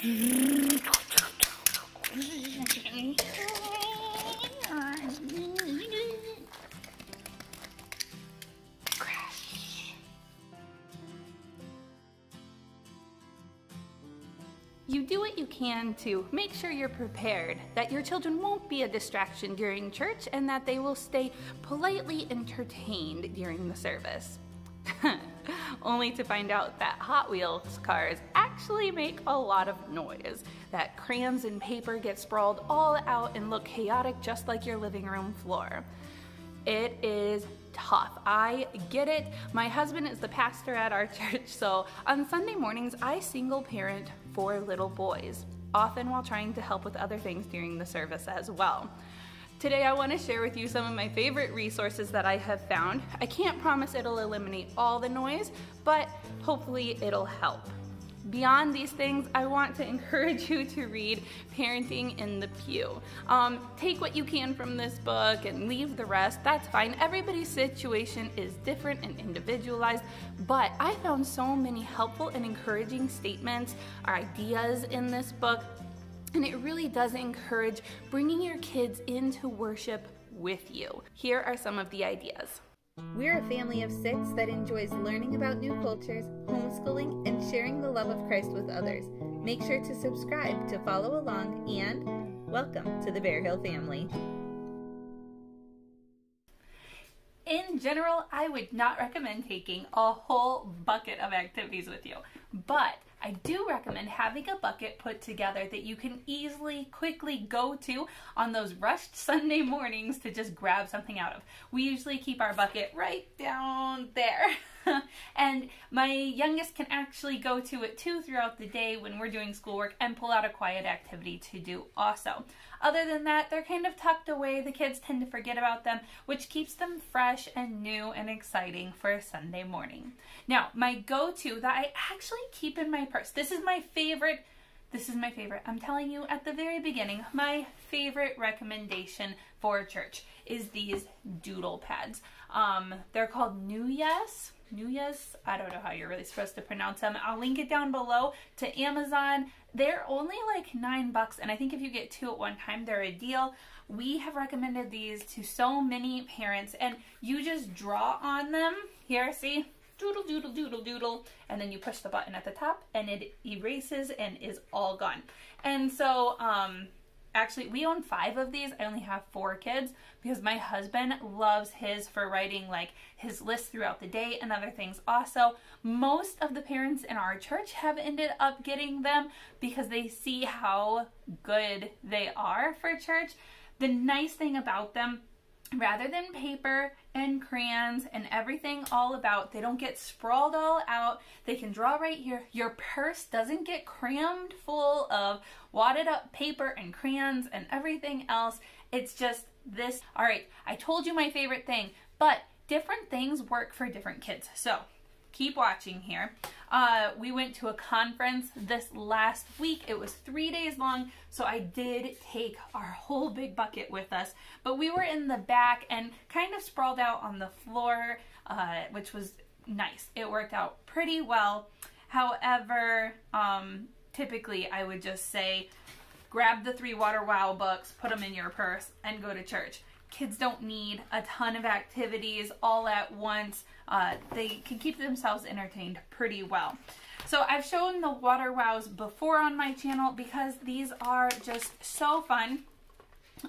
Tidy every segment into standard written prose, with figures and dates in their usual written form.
You do what you can to make sure you're prepared, that your children won't be a distraction during church, and that they will stay politely entertained during the service. Only to find out that Hot Wheels cars actually make a lot of noise, that crayons and paper get sprawled all out and look chaotic just like your living room floor. It is tough. I get it. My husband is the pastor at our church, so on Sunday mornings I single parent 4 little boys, often while trying to help with other things during the service as well. Today I want to share with you some of my favorite resources that I have found. I can't promise it'll eliminate all the noise, but hopefully it'll help. Beyond these things, I want to encourage you to read Parenting in the Pew. Take what you can from this book and leave the rest. That's fine. Everybody's situation is different and individualized, but I found so many helpful and encouraging statements or ideas in this book, and it really does encourage bringing your kids into worship with you. Here are some of the ideas. We're a family of 6 that enjoys learning about new cultures, homeschooling, and sharing the love of Christ with others. Make sure to subscribe to follow along, and welcome to the Bear Hill family. In general, I would not recommend taking a whole bucket of activities with you, but I do recommend having a bucket put together that you can easily, quickly go to on those rushed Sunday mornings to just grab something out of. We usually keep our bucket right down there. And my youngest can actually go to it too throughout the day when we're doing schoolwork and pull out a quiet activity to do also. Other than that, they're kind of tucked away. The kids tend to forget about them, which keeps them fresh and new and exciting for a Sunday morning. Now, my go-to that I actually keep in my purse. This is my favorite. I'm telling you at the very beginning, my favorite recommendation for church is these doodle pads. They're called Nuyes. I don't know how you're really supposed to pronounce them. I'll link it down below to Amazon. They're only like $9, and I think if you get 2 at one time, they're a deal. We have recommended these to so many parents, and you just draw on them. Here, see? Doodle, doodle, doodle, doodle, and then you push the button at the top, and it erases and is all gone. And so, actually, we own 5 of these. I only have 4 kids because my husband loves his for writing like his list throughout the day and other things also. Most of the parents in our church have ended up getting them because they see how good they are for church. The nice thing about them, rather than paper and crayons and everything all about, they don't get sprawled all out. They can draw right here. Your purse doesn't get crammed full of wadded up paper and crayons and everything else. It's just this. All right, I told you my favorite thing, but different things work for different kids. So keep watching here. We went to a conference this last week. It was 3 days long, so I did take our whole big bucket with us, but we were in the back and kind of sprawled out on the floor, which was nice. It worked out pretty well. However, typically I would just say, grab the 3 Water Wow books, put them in your purse, and go to church. Kids don't need a ton of activities all at once. They can keep themselves entertained pretty well. So I've shown the Water Wows before on my channel because these are just so fun.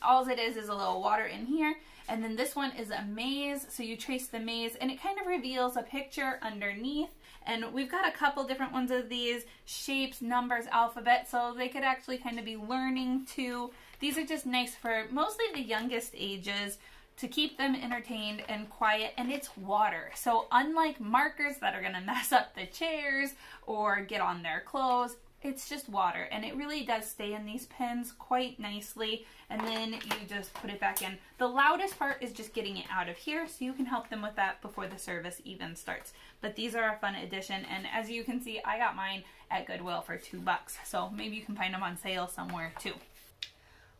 All it is a little water in here, and then this one is a maze, so you trace the maze and it kind of reveals a picture underneath. And we've got a couple different ones of these, shapes, numbers, alphabet, so they could actually kind of be learning too. These are just nice for mostly the youngest ages to keep them entertained and quiet, and it's water. So unlike markers that are gonna mess up the chairs or get on their clothes, it's just water, and it really does stay in these pens quite nicely, and then you just put it back in. The loudest part is just getting it out of here, so you can help them with that before the service even starts. But these are a fun addition, and as you can see, I got mine at Goodwill for $2, so maybe you can find them on sale somewhere too.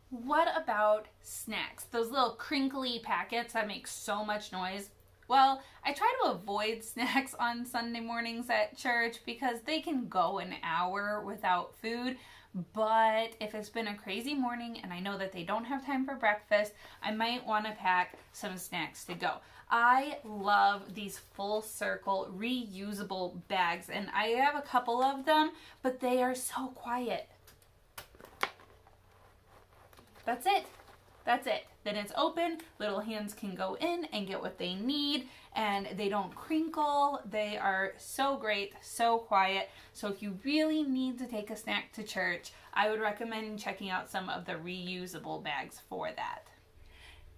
What about snacks? Those little crinkly packets that make so much noise. Well, I try to avoid snacks on Sunday mornings at church because they can go an hour without food, but if it's been a crazy morning and I know that they don't have time for breakfast, I might want to pack some snacks to go. I love these full circle reusable bags, and I have a couple of them, but they are so quiet. That's it. That's it. Then it's open, little hands can go in and get what they need, and they don't crinkle. They are so great, so quiet. So if you really need to take a snack to church, I would recommend checking out some of the reusable bags for that.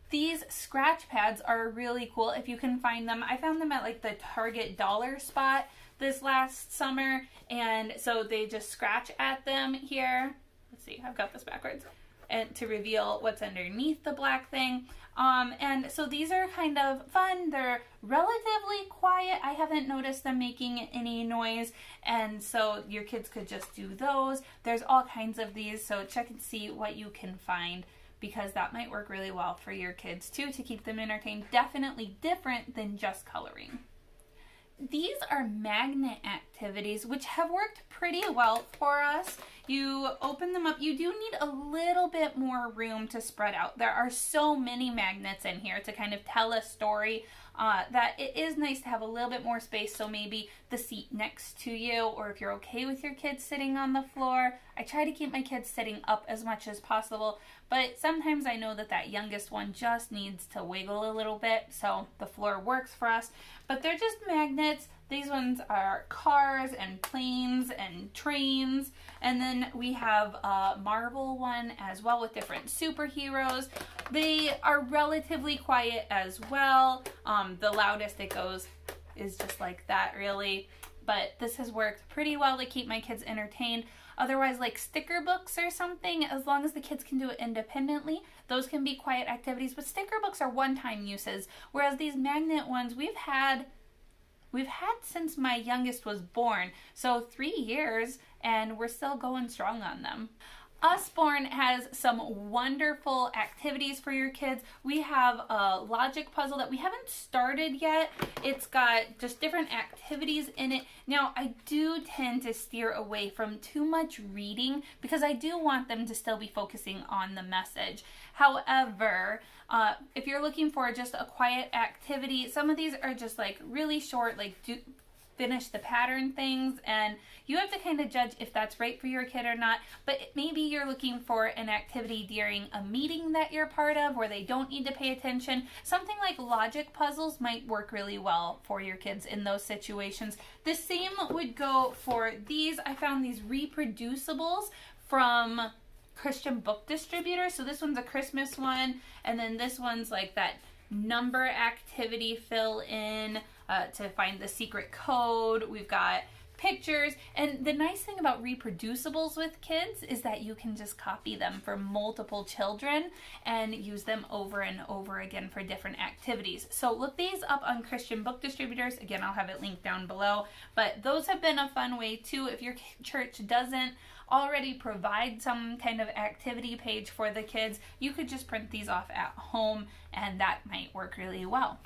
These scratch pads are really cool if you can find them. I found them at like the Target dollar spot this last summer, and so they just scratch at them here. Let's see, I've got this backwards. And to reveal what's underneath the black thing. And so these are kind of fun. They're relatively quiet. I haven't noticed them making any noise, and so your kids could just do those. There's all kinds of these, so check and see what you can find, because that might work really well for your kids too, to keep them entertained. Definitely different than just coloring. These are magnet activities, which have worked pretty well for us. You open them up. You do need a little bit more room to spread out. There are so many magnets in here to kind of tell a story that it is nice to have a little bit more space. So maybe the seat next to you, or if you're okay with your kids sitting on the floor. I try to keep my kids sitting up as much as possible, but sometimes I know that that youngest one just needs to wiggle a little bit, so the floor works for us. But they're just magnets. These ones are cars and planes and trains. And then we have a Marvel one as well with different superheroes. They are relatively quiet as well. The loudest it goes is just like that, really. But this has worked pretty well to keep my kids entertained. Otherwise, like sticker books or something, as long as the kids can do it independently, those can be quiet activities. But sticker books are one-time uses, whereas these magnet ones we've had since my youngest was born, so 3 years, and we're still going strong on them. Usborne has some wonderful activities for your kids. We have a logic puzzle that we haven't started yet. It's got just different activities in it. Now, I do tend to steer away from too much reading because I do want them to still be focusing on the message. However, if you're looking for just a quiet activity, some of these are just like really short, like finish the pattern things, and you have to kind of judge if that's right for your kid or not. But maybe you're looking for an activity during a meeting that you're part of where they don't need to pay attention. Something like logic puzzles might work really well for your kids in those situations. The same would go for these. I found these reproducibles from Christian book distributors. So this one's a Christmas one, and then this one's like that number activity fill in to find the secret code. We've got pictures, and the nice thing about reproducibles with kids is that you can just copy them for multiple children and use them over and over again for different activities. So look these up on Christian book distributors. Again, I'll have it linked down below, but those have been a fun way too. If your church doesn't already provide some kind of activity page for the kids, you could just print these off at home, and that might work really well.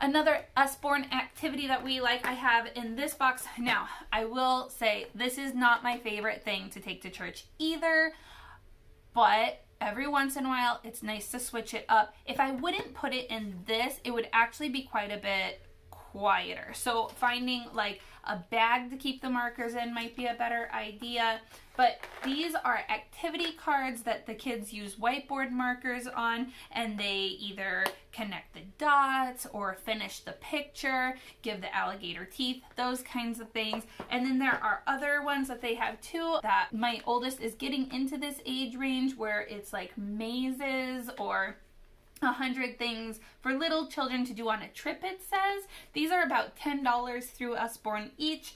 Another Usborne activity that we like, I have in this box. Now, I will say this is not my favorite thing to take to church either, but every once in a while it's nice to switch it up. If I wouldn't put it in this, it would actually be quite a bit quieter. So finding like a bag to keep the markers in might be a better idea. But these are activity cards that the kids use whiteboard markers on, and they either connect the dots or finish the picture, give the alligator teeth, those kinds of things. And then there are other ones that they have too, that my oldest is getting into this age range where it's like mazes or 100 things for little children to do on a trip, it says. These are about $10 through Usborne each.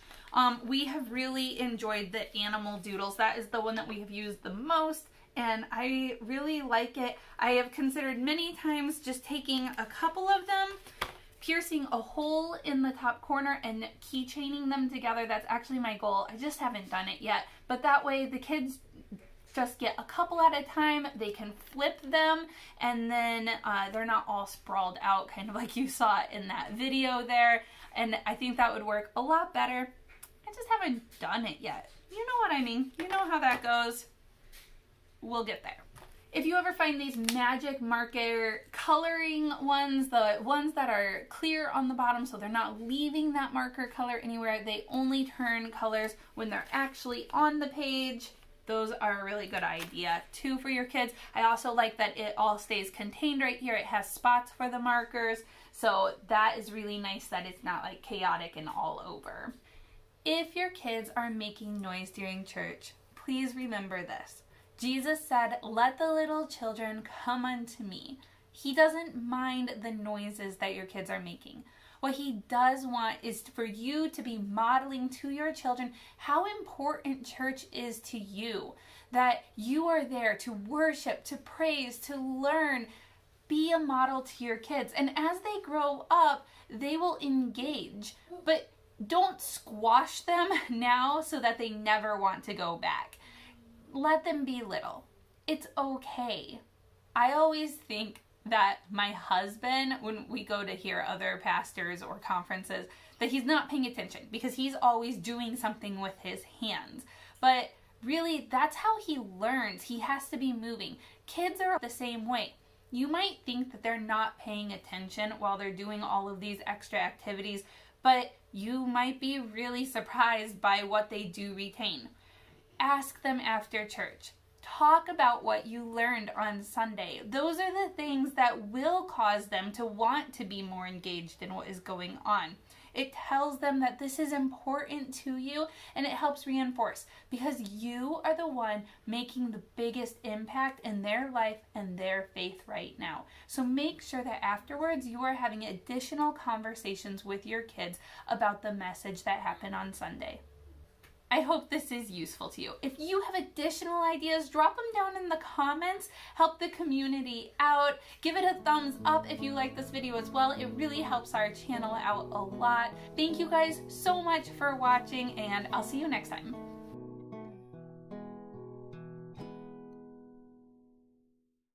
We have really enjoyed the animal doodles. That is the one that we have used the most, and I really like it. I have considered many times just taking a couple of them, piercing a hole in the top corner and keychaining them together. That's actually my goal. I just haven't done it yet, but that way the kids just get a couple at a time, they can flip them, and then they're not all sprawled out, kind of like you saw in that video there. And I think that would work a lot better. I just haven't done it yet. You know what I mean. You know how that goes. We'll get there. If you ever find these magic marker coloring ones, the ones that are clear on the bottom so they're not leaving that marker color anywhere, they only turn colors when they're actually on the page, those are a really good idea too for your kids. I also like that it all stays contained right here. It has spots for the markers, so that is really nice that it's not like chaotic and all over. If your kids are making noise during church, please remember this. Jesus said, "Let the little children come unto me." He doesn't mind the noises that your kids are making. What he does want is for you to be modeling to your children how important church is to you. That you are there to worship, to praise, to learn. Be a model to your kids. And as they grow up, they will engage. But don't squash them now so that they never want to go back. Let them be little. It's okay. I always think that my husband, when we go to hear other pastors or conferences, that he's not paying attention because he's always doing something with his hands. But really, that's how he learns. He has to be moving. Kids are the same way. You might think that they're not paying attention while they're doing all of these extra activities, but you might be really surprised by what they do retain. Ask them after church. Talk about what you learned on Sunday. Those are the things that will cause them to want to be more engaged in what is going on. It tells them that this is important to you, and it helps reinforce because you are the one making the biggest impact in their life and their faith right now. So make sure that afterwards you are having additional conversations with your kids about the message that happened on Sunday. I hope this is useful to you. If you have additional ideas, drop them down in the comments. Help the community out. Give it a thumbs up if you like this video as well. It really helps our channel out a lot. Thank you guys so much for watching, and I'll see you next time.